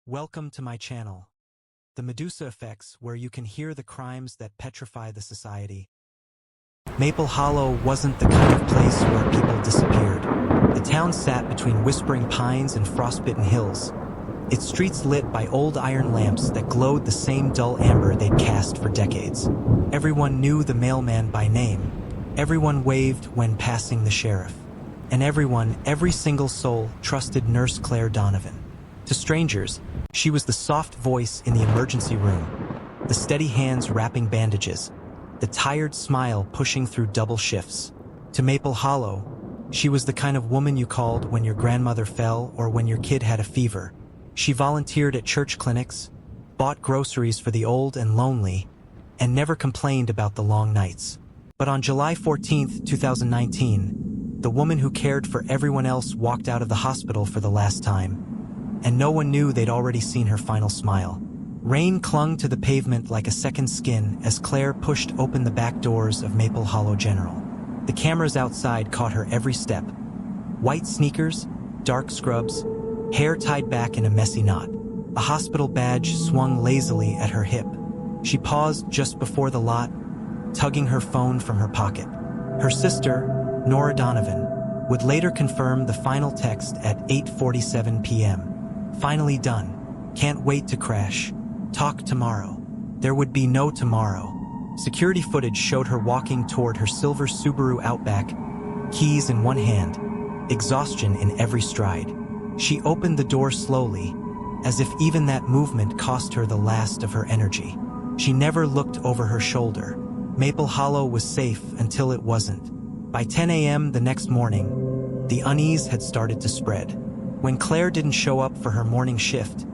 Welcome to my channel, The Medusa Effects, where you can hear the crimes that petrify the society. Maple Hollow wasn't the kind of place where people disappeared. The town sat between whispering pines and frostbitten hills, its streets lit by old iron lamps that glowed the same dull amber they'd cast for decades. Everyone knew the mailman by name. Everyone waved when passing the sheriff. And every single soul, trusted Nurse Claire Donovan. To strangers, she was the soft voice in the emergency room, the steady hands wrapping bandages, the tired smile pushing through double shifts. To Maple Hollow, she was the kind of woman you called when your grandmother fell or when your kid had a fever. She volunteered at church clinics, bought groceries for the old and lonely, and never complained about the long nights. But on July 14, 2019, the woman who cared for everyone else walked out of the hospital for the last time, and no one knew they'd already seen her final smile. Rain clung to the pavement like a second skin as Claire pushed open the back doors of Maple Hollow General. The cameras outside caught her every step. White sneakers, dark scrubs, hair tied back in a messy knot. A hospital badge swung lazily at her hip. She paused just before the lot, tugging her phone from her pocket. Her sister, Nora Donovan, would later confirm the final text at 8:47 p.m. Finally done. Can't wait to crash. Talk tomorrow. There would be no tomorrow. Security footage showed her walking toward her silver Subaru Outback, keys in one hand, exhaustion in every stride. She opened the door slowly, as if even that movement cost her the last of her energy. She never looked over her shoulder. Maple Hollow was safe until it wasn't. By 10 a.m. the next morning, the unease had started to spread. When Claire didn't show up for her morning shift,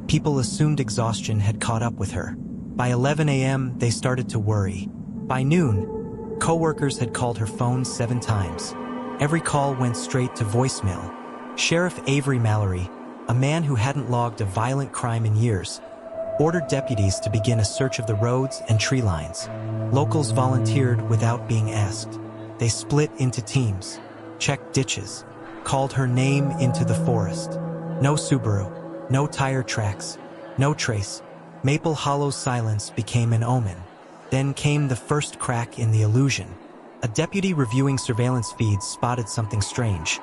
people assumed exhaustion had caught up with her. By 11 a.m., they started to worry. By noon, co-workers had called her phone 7 times. Every call went straight to voicemail. Sheriff Avery Mallory, a man who hadn't logged a violent crime in years, ordered deputies to begin a search of the roads and tree lines. Locals volunteered without being asked. They split into teams, checked ditches, called her name into the forest. No Subaru, no tire tracks, no trace. Maple Hollow's silence became an omen. Then came the first crack in the illusion. A deputy reviewing surveillance feeds spotted something strange.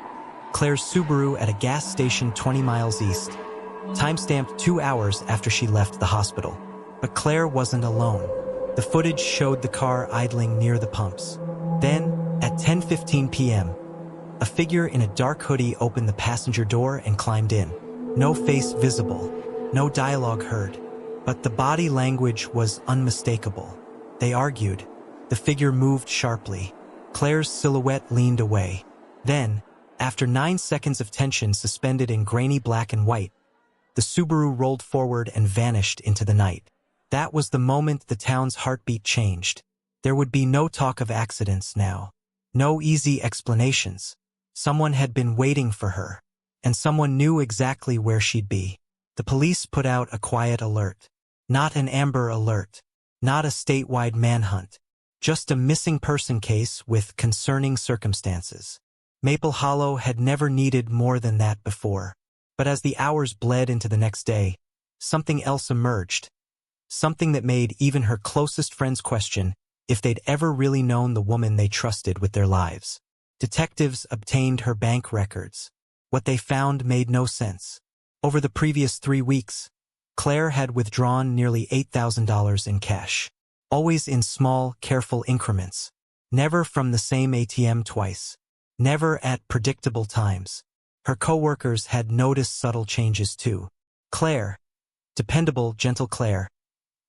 Claire's Subaru at a gas station 20 miles east, timestamped 2 hours after she left the hospital. But Claire wasn't alone. The footage showed the car idling near the pumps. Then, at 10:15 p.m., a figure in a dark hoodie opened the passenger door and climbed in. No face visible, no dialogue heard, but the body language was unmistakable. They argued. The figure moved sharply. Claire's silhouette leaned away. Then, after 9 seconds of tension suspended in grainy black and white, the Subaru rolled forward and vanished into the night. That was the moment the town's heartbeat changed. There would be no talk of accidents now. No easy explanations. Someone had been waiting for her, and someone knew exactly where she'd be. The police put out a quiet alert. Not an Amber Alert. Not a statewide manhunt. Just a missing person case with concerning circumstances. Maple Hollow had never needed more than that before. But as the hours bled into the next day, something else emerged. Something that made even her closest friends question if they'd ever really known the woman they trusted with their lives. Detectives obtained her bank records. What they found made no sense. Over the previous 3 weeks, Claire had withdrawn nearly $8,000 in cash. Always in small, careful increments. Never from the same ATM twice. Never at predictable times. Her co-workers had noticed subtle changes too. Claire, dependable, gentle Claire,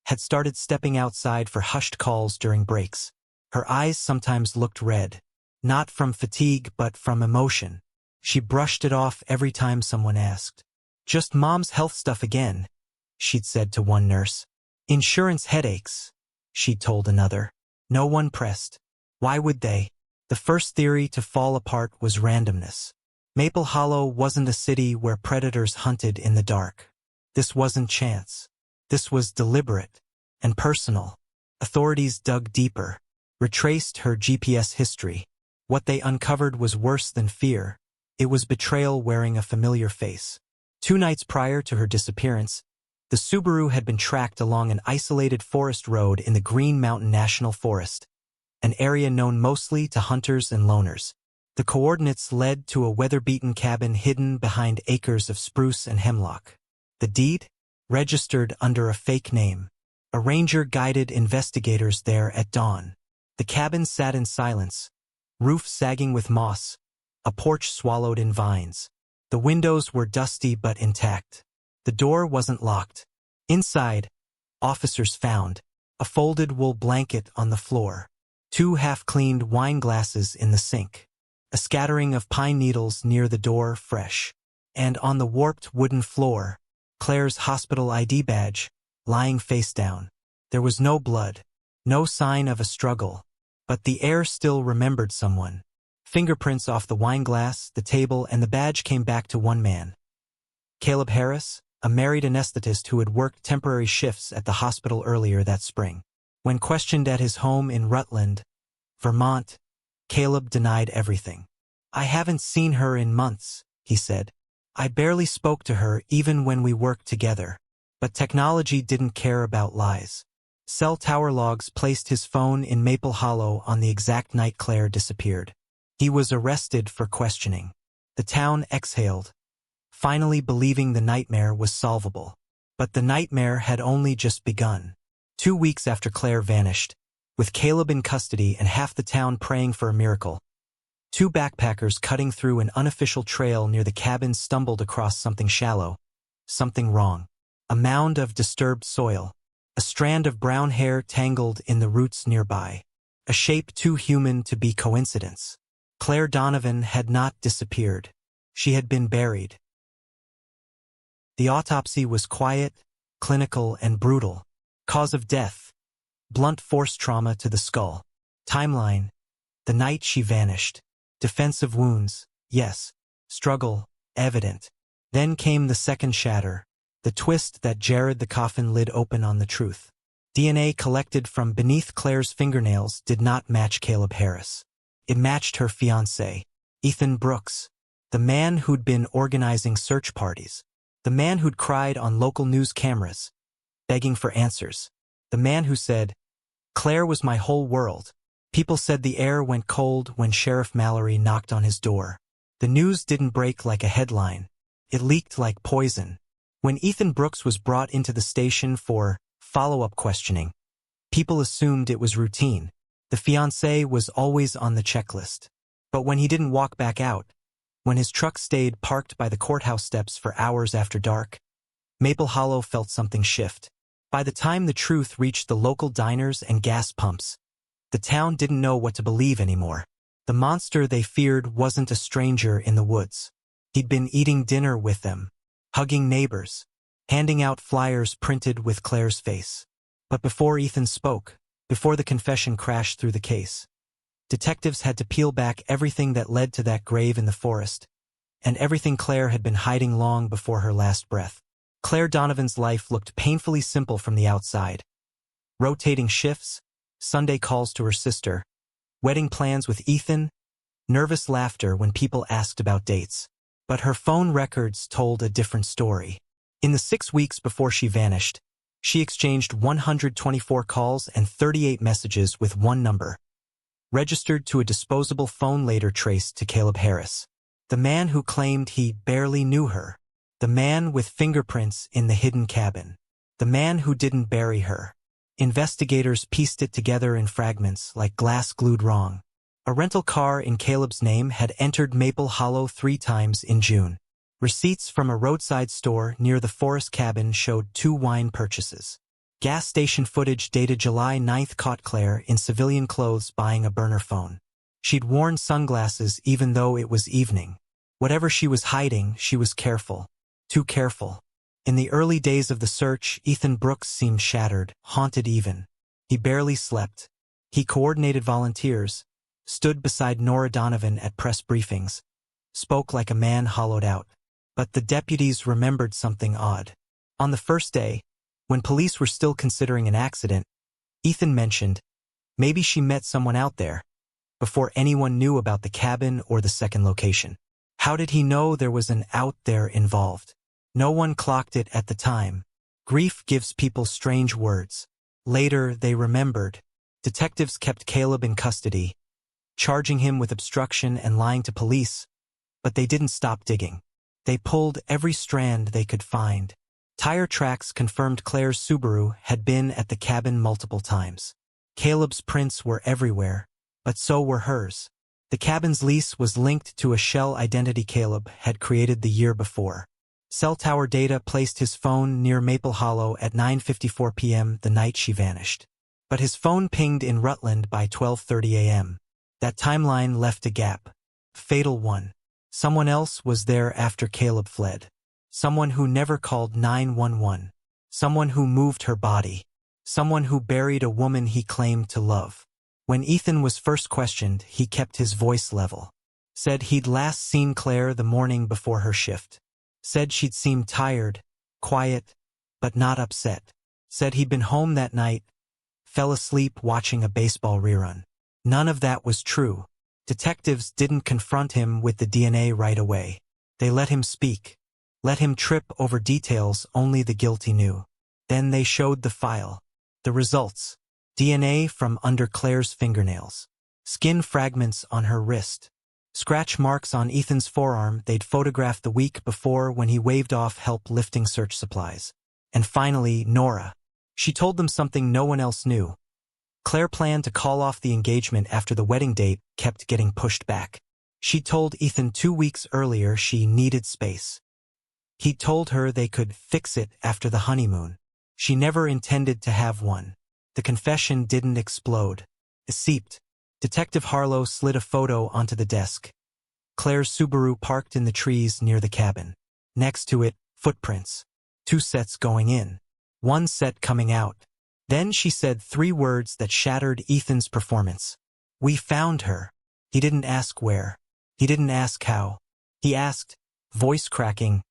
had started stepping outside for hushed calls during breaks. Her eyes sometimes looked red. Not from fatigue, but from emotion. She brushed it off every time someone asked. "Just mom's health stuff again," she'd said to one nurse. "Insurance headaches," she'd told another. No one pressed. Why would they? The first theory to fall apart was randomness. Maple Hollow wasn't a city where predators hunted in the dark. This wasn't chance. This was deliberate and personal. Authorities dug deeper, retraced her GPS history. What they uncovered was worse than fear. It was betrayal wearing a familiar face. 2 nights prior to her disappearance, the Subaru had been tracked along an isolated forest road in the Green Mountain National Forest, an area known mostly to hunters and loners. The coordinates led to a weather-beaten cabin hidden behind acres of spruce and hemlock. The deed? Registered under a fake name. A ranger guided investigators there at dawn. The cabin sat in silence, roof sagging with moss, a porch swallowed in vines. The windows were dusty but intact. The door wasn't locked. Inside, officers found a folded wool blanket on the floor, 2 half-cleaned wine glasses in the sink, a scattering of pine needles near the door fresh, and on the warped wooden floor, Claire's hospital ID badge, lying face down. There was no blood, no sign of a struggle, but the air still remembered someone. Fingerprints off the wine glass, the table, and the badge came back to one man. Caleb Harris, a married anesthetist who had worked temporary shifts at the hospital earlier that spring. When questioned at his home in Rutland, Vermont, Caleb denied everything. "I haven't seen her in months," he said. "I barely spoke to her even when we worked together." But technology didn't care about lies. Cell tower logs placed his phone in Maple Hollow on the exact night Claire disappeared. He was arrested for questioning. The town exhaled, finally believing the nightmare was solvable. But the nightmare had only just begun. 2 weeks after Claire vanished, with Caleb in custody and half the town praying for a miracle, 2 backpackers cutting through an unofficial trail near the cabin stumbled across something shallow, something wrong. A mound of disturbed soil, a strand of brown hair tangled in the roots nearby, a shape too human to be coincidence. Claire Donovan had not disappeared. She had been buried. The autopsy was quiet, clinical, and brutal. Cause of death: blunt force trauma to the skull. Timeline: the night she vanished. Defensive wounds, yes. Struggle, evident. Then came the second shatter, the twist that jarred the coffin lid open on the truth. DNA collected from beneath Claire's fingernails did not match Caleb Harris. It matched her fiancé, Ethan Brooks, the man who'd been organizing search parties, the man who'd cried on local news cameras, begging for answers, the man who said, "Claire was my whole world." People said the air went cold when Sheriff Mallory knocked on his door. The news didn't break like a headline. It leaked like poison. When Ethan Brooks was brought into the station for follow-up questioning, people assumed it was routine. The fiancé was always on the checklist. But when he didn't walk back out, when his truck stayed parked by the courthouse steps for hours after dark, Maple Hollow felt something shift. By the time the truth reached the local diners and gas pumps, the town didn't know what to believe anymore. The monster they feared wasn't a stranger in the woods. He'd been eating dinner with them, hugging neighbors, handing out flyers printed with Claire's face. But before Ethan spoke, before the confession crashed through the case, detectives had to peel back everything that led to that grave in the forest, and everything Claire had been hiding long before her last breath. Claire Donovan's life looked painfully simple from the outside. Rotating shifts, Sunday calls to her sister, wedding plans with Ethan, nervous laughter when people asked about dates. But her phone records told a different story. In the 6 weeks before she vanished, she exchanged 124 calls and 38 messages with one number, registered to a disposable phone later traced to Caleb Harris, the man who claimed he barely knew her, the man with fingerprints in the hidden cabin, the man who didn't bury her. Investigators pieced it together in fragments like glass glued wrong. A rental car in Caleb's name had entered Maple Hollow 3 times in June. Receipts from a roadside store near the forest cabin showed 2 wine purchases. Gas station footage dated July 9th caught Claire in civilian clothes buying a burner phone. She'd worn sunglasses even though it was evening. Whatever she was hiding, she was careful. Too careful. In the early days of the search, Ethan Brooks seemed shattered, haunted even. He barely slept. He coordinated volunteers, stood beside Nora Donovan at press briefings, spoke like a man hollowed out. But the deputies remembered something odd. On the first day, when police were still considering an accident, Ethan mentioned, maybe she met someone out there, before anyone knew about the cabin or the second location. How did he know there was an out there involved? No one clocked it at the time. Grief gives people strange words. Later, they remembered. Detectives kept Caleb in custody, charging him with obstruction and lying to police, but they didn't stop digging. They pulled every strand they could find. Tire tracks confirmed Claire's Subaru had been at the cabin multiple times. Caleb's prints were everywhere, but so were hers. The cabin's lease was linked to a shell identity Caleb had created the year before. Cell tower data placed his phone near Maple Hollow at 9:54 p.m. the night she vanished. But his phone pinged in Rutland by 12:30 a.m. That timeline left a gap. Fatal one. Someone else was there after Caleb fled. Someone who never called 911. Someone who moved her body. Someone who buried a woman he claimed to love. When Ethan was first questioned, he kept his voice level. Said he'd last seen Claire the morning before her shift. Said she'd seemed tired, quiet, but not upset. Said he'd been home that night, fell asleep watching a baseball rerun. None of that was true. Detectives didn't confront him with the DNA right away. They let him speak. Let him trip over details only the guilty knew. Then they showed the file. The results. DNA from under Claire's fingernails. Skin fragments on her wrist. Scratch marks on Ethan's forearm they'd photographed the week before when he waved off help lifting search supplies. And finally, Nora. She told them something no one else knew. Claire planned to call off the engagement after the wedding date kept getting pushed back. She told Ethan 2 weeks earlier she needed space. He told her they could fix it after the honeymoon. She never intended to have one. The confession didn't explode. It seeped. Detective Harlow slid a photo onto the desk. Claire's Subaru parked in the trees near the cabin. Next to it, footprints. 2 sets going in. 1 set coming out. Then she said 3 words that shattered Ethan's performance. We found her. He didn't ask where. He didn't ask how. He asked, voice cracking,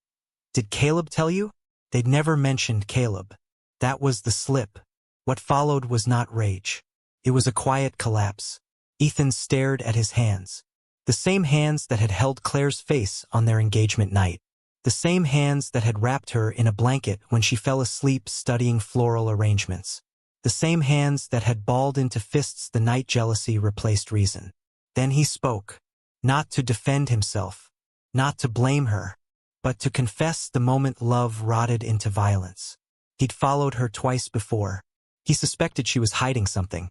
did Caleb tell you? They'd never mentioned Caleb. That was the slip. What followed was not rage. It was a quiet collapse. Ethan stared at his hands. The same hands that had held Claire's face on their engagement night. The same hands that had wrapped her in a blanket when she fell asleep studying floral arrangements. The same hands that had balled into fists the night jealousy replaced reason. Then he spoke. Not to defend himself. Not to blame her. But to confess the moment love rotted into violence. He'd followed her twice before. He suspected she was hiding something.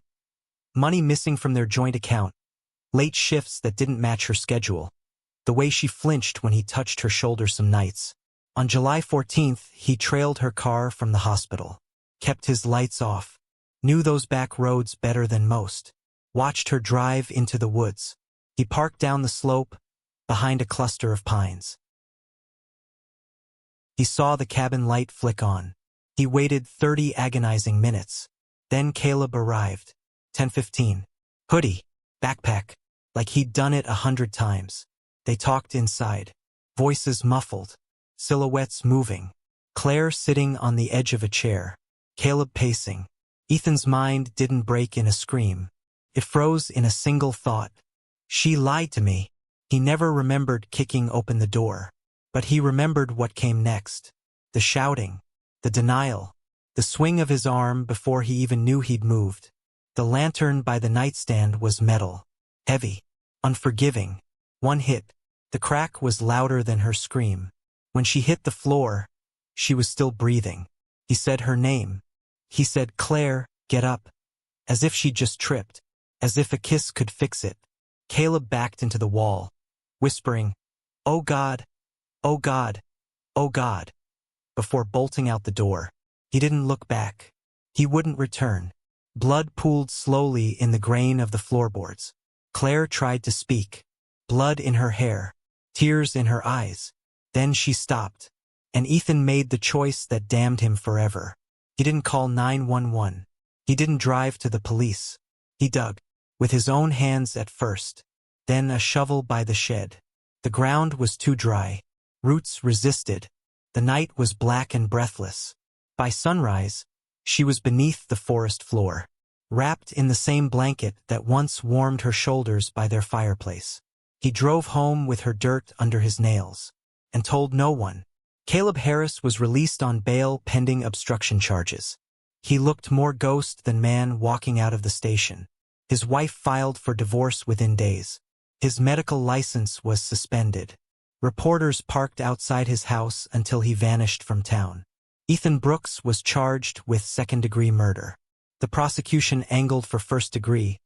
Money missing from their joint account. Late shifts that didn't match her schedule. The way she flinched when he touched her shoulder some nights. On July 14th, he trailed her car from the hospital. Kept his lights off. Knew those back roads better than most. Watched her drive into the woods. He parked down the slope, behind a cluster of pines. He saw the cabin light flick on. He waited 30 agonizing minutes. Then Caleb arrived. 10:15. Hoodie. Backpack. Like he'd done it 100 times. They talked inside. Voices muffled. Silhouettes moving. Claire sitting on the edge of a chair. Caleb pacing. Ethan's mind didn't break in a scream. It froze in a single thought. She lied to me. He never remembered kicking open the door. But he remembered what came next. The shouting. The denial. The swing of his arm before he even knew he'd moved. The lantern by the nightstand was metal. Heavy. Unforgiving. 1 hit. The crack was louder than her scream. When she hit the floor, she was still breathing. He said her name. He said, Claire, get up. As if she'd just tripped. As if a kiss could fix it. Caleb backed into the wall, whispering, Oh God, oh God, oh God. Before bolting out the door, he didn't look back. He wouldn't return. Blood pooled slowly in the grain of the floorboards. Claire tried to speak. Blood in her hair. Tears in her eyes. Then she stopped. And Ethan made the choice that damned him forever. He didn't call 911. He didn't drive to the police. He dug. With his own hands at first. Then a shovel by the shed. The ground was too dry. Roots resisted. The night was black and breathless. By sunrise, she was beneath the forest floor, wrapped in the same blanket that once warmed her shoulders by their fireplace. He drove home with her dirt under his nails, and told no one. Caleb Harris was released on bail pending obstruction charges. He looked more ghost than man walking out of the station. His wife filed for divorce within days. His medical license was suspended. Reporters parked outside his house until he vanished from town. Ethan Brooks was charged with second-degree murder. The prosecution angled for first-degree,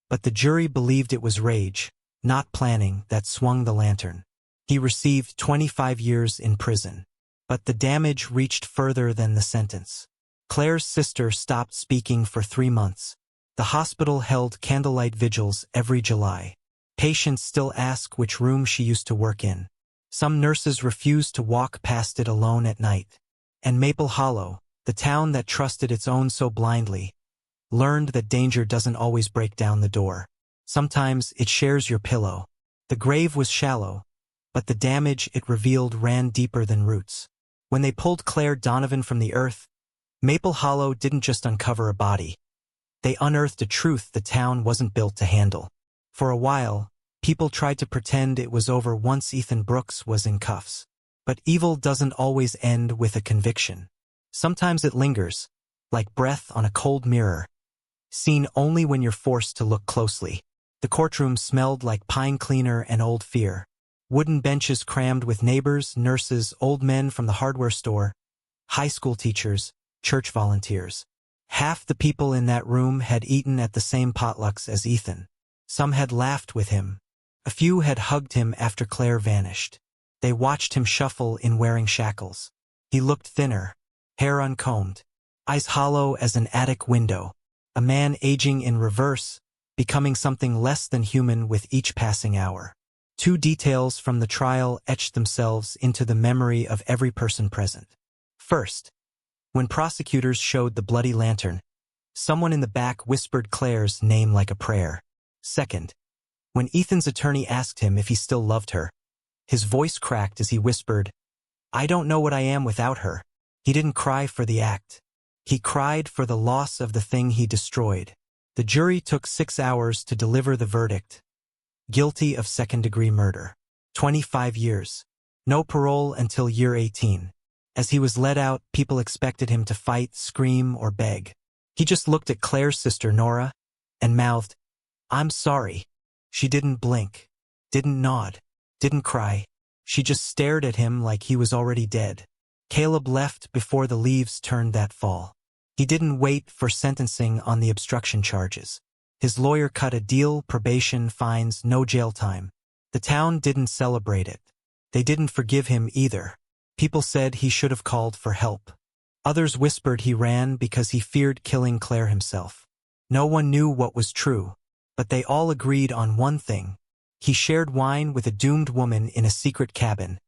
but the jury believed it was rage, not planning, that swung the lantern. He received 25 years in prison. But the damage reached further than the sentence. Claire's sister stopped speaking for 3 months. The hospital held candlelight vigils every July. Patients still ask which room she used to work in. Some nurses refused to walk past it alone at night. And Maple Hollow, the town that trusted its own so blindly, learned that danger doesn't always break down the door. Sometimes it shares your pillow. The grave was shallow, but the damage it revealed ran deeper than roots. When they pulled Claire Donovan from the earth, Maple Hollow didn't just uncover a body. They unearthed a truth the town wasn't built to handle. For a while, people tried to pretend it was over once Ethan Brooks was in cuffs. But evil doesn't always end with a conviction. Sometimes it lingers, like breath on a cold mirror, seen only when you're forced to look closely. The courtroom smelled like pine cleaner and old fear. Wooden benches crammed with neighbors, nurses, old men from the hardware store, high school teachers, church volunteers. Half the people in that room had eaten at the same potlucks as Ethan. Some had laughed with him. A few had hugged him after Claire vanished. They watched him shuffle in wearing shackles. He looked thinner, hair uncombed, eyes hollow as an attic window. A man aging in reverse, becoming something less than human with each passing hour. 2 details from the trial etched themselves into the memory of every person present. First, when prosecutors showed the bloody lantern, someone in the back whispered Claire's name like a prayer. Second, when Ethan's attorney asked him if he still loved her, his voice cracked as he whispered, "I don't know what I am without her." He didn't cry for the act. He cried for the loss of the thing he destroyed. The jury took 6 hours to deliver the verdict. Guilty of second-degree murder. 25 years. No parole until year 18. As he was let out, people expected him to fight, scream, or beg. He just looked at Claire's sister, Nora, and mouthed, "I'm sorry." She didn't blink, didn't nod, didn't cry. She just stared at him like he was already dead. Caleb left before the leaves turned that fall. He didn't wait for sentencing on the obstruction charges. His lawyer cut a deal: probation, fines, no jail time. The town didn't celebrate it. They didn't forgive him either. People said he should have called for help. Others whispered he ran because he feared killing Claire himself. No one knew what was true, but they all agreed on one thing. He shared wine with a doomed woman in a secret cabin,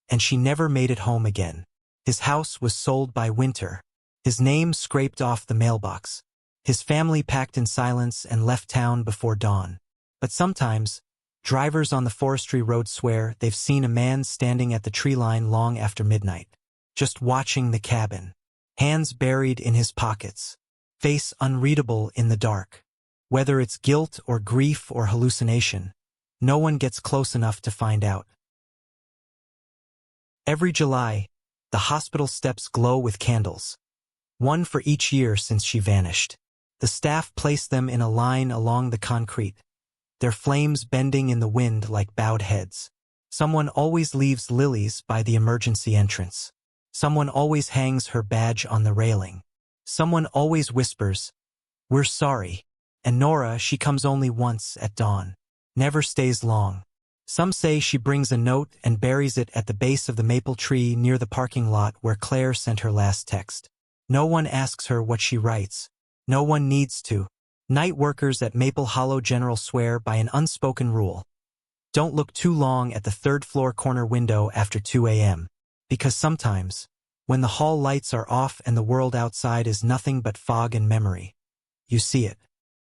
and she never made it home again. His house was sold by winter. His name scraped off the mailbox. His family packed in silence and left town before dawn. But sometimes, drivers on the forestry road swear they've seen a man standing at the tree line long after midnight, just watching the cabin, hands buried in his pockets, face unreadable in the dark. Whether it's guilt or grief or hallucination, no one gets close enough to find out. Every July, the hospital steps glow with candles, one for each year since she vanished. The staff place them in a line along the concrete, their flames bending in the wind like bowed heads. Someone always leaves lilies by the emergency entrance. Someone always hangs her badge on the railing. Someone always whispers, "We're sorry." And Nora, she comes only once at dawn. Never stays long. Some say she brings a note and buries it at the base of the maple tree near the parking lot where Claire sent her last text. No one asks her what she writes. No one needs to. Night workers at Maple Hollow General swear by an unspoken rule. Don't look too long at the third-floor corner window after 2 a.m. Because sometimes, when the hall lights are off and the world outside is nothing but fog and memory, you see it.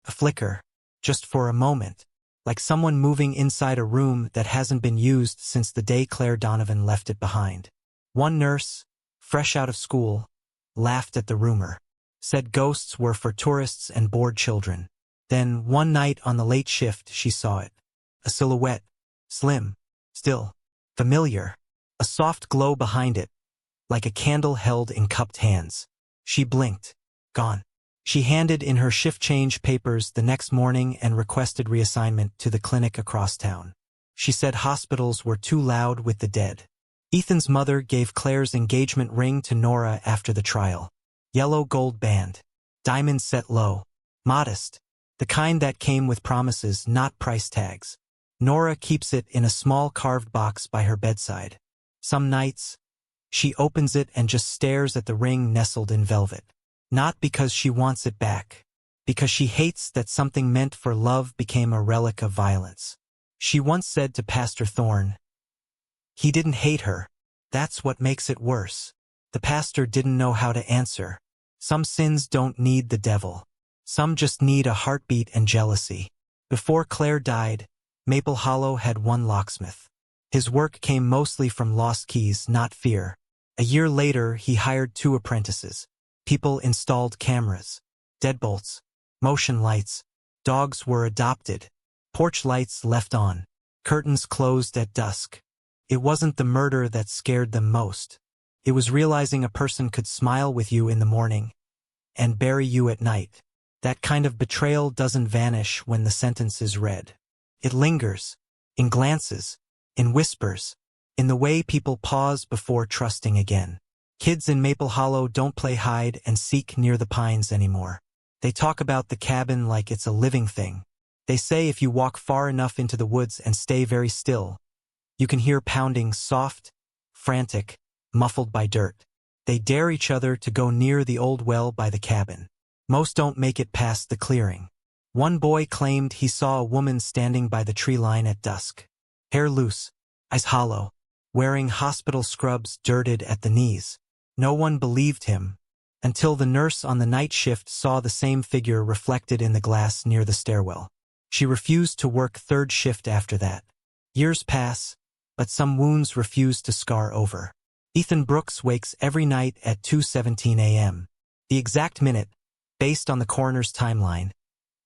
A flicker, just for a moment, like someone moving inside a room that hasn't been used since the day Claire Donovan left it behind. One nurse, fresh out of school, laughed at the rumor, said ghosts were for tourists and bored children. Then, one night on the late shift, she saw it. A silhouette, slim, still, familiar, a soft glow behind it, like a candle held in cupped hands. She blinked. Gone. She handed in her shift change papers the next morning and requested reassignment to the clinic across town. She said hospitals were too loud with the dead. Ethan's mother gave Claire's engagement ring to Nora after the trial. Yellow gold band. Diamonds set low. Modest. The kind that came with promises, not price tags. Nora keeps it in a small carved box by her bedside. Some nights, she opens it and just stares at the ring nestled in velvet. Not because she wants it back. Because she hates that something meant for love became a relic of violence. She once said to Pastor Thorne, "He didn't hate her. That's what makes it worse." The pastor didn't know how to answer. Some sins don't need the devil. Some just need a heartbeat and jealousy. Before Claire died, Maple Hollow had one locksmith. His work came mostly from lost keys, not fear. A year later, he hired 2 apprentices. People installed cameras, deadbolts, motion lights. Dogs were adopted. Porch lights left on. Curtains closed at dusk. It wasn't the murder that scared them most. It was realizing a person could smile with you in the morning and bury you at night. That kind of betrayal doesn't vanish when the sentence is read. It lingers, in glances, in whispers, in the way people pause before trusting again. Kids in Maple Hollow don't play hide and seek near the pines anymore. They talk about the cabin like it's a living thing. They say if you walk far enough into the woods and stay very still, you can hear pounding, soft, frantic, muffled by dirt. They dare each other to go near the old well by the cabin. Most don't make it past the clearing. One boy claimed he saw a woman standing by the tree line at dusk. Hair loose, eyes hollow, wearing hospital scrubs dirted at the knees. No one believed him, until the nurse on the night shift saw the same figure reflected in the glass near the stairwell. She refused to work third shift after that. Years pass, but some wounds refuse to scar over. Ethan Brooks wakes every night at 2:17 a.m. The exact minute, based on the coroner's timeline,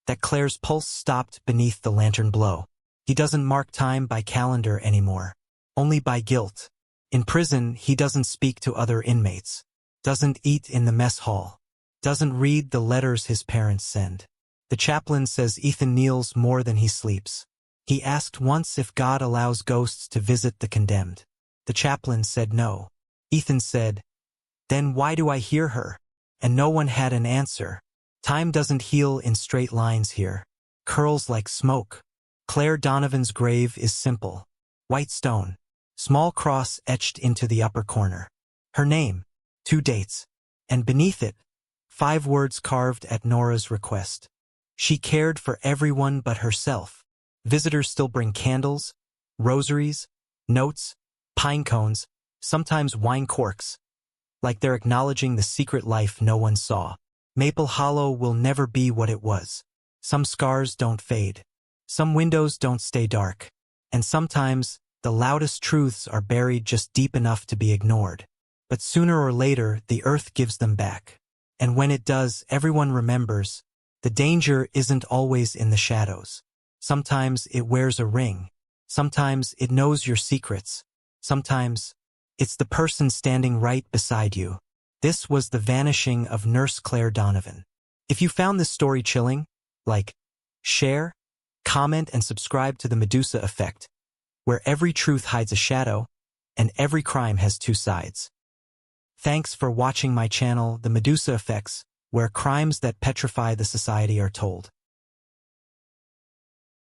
that Claire's pulse stopped beneath the lantern glow. He doesn't mark time by calendar anymore, only by guilt. In prison, he doesn't speak to other inmates, doesn't eat in the mess hall, doesn't read the letters his parents send. The chaplain says Ethan kneels more than he sleeps. He asked once if God allows ghosts to visit the condemned. The chaplain said no. Ethan said, "Then why do I hear her?" And no one had an answer. Time doesn't heal in straight lines here. Curls like smoke. Claire Donovan's grave is simple. White stone. Small cross etched into the upper corner. Her name, 2 dates. And beneath it, 5 words carved at Nora's request. She cared for everyone but herself. Visitors still bring candles, rosaries, notes, pine cones, sometimes wine corks, like they're acknowledging the secret life no one saw. Maple Hollow will never be what it was. Some scars don't fade. Some windows don't stay dark. And sometimes, the loudest truths are buried just deep enough to be ignored. But sooner or later, the earth gives them back. And when it does, everyone remembers, the danger isn't always in the shadows. Sometimes it wears a ring. Sometimes it knows your secrets. Sometimes it's the person standing right beside you. This was the vanishing of Nurse Claire Donovan. If you found this story chilling, like, share, comment, and subscribe to The Medusa Effect, where every truth hides a shadow, and every crime has 2 sides. Thanks for watching my channel, The Medusa Effects, where crimes that petrify the society are told.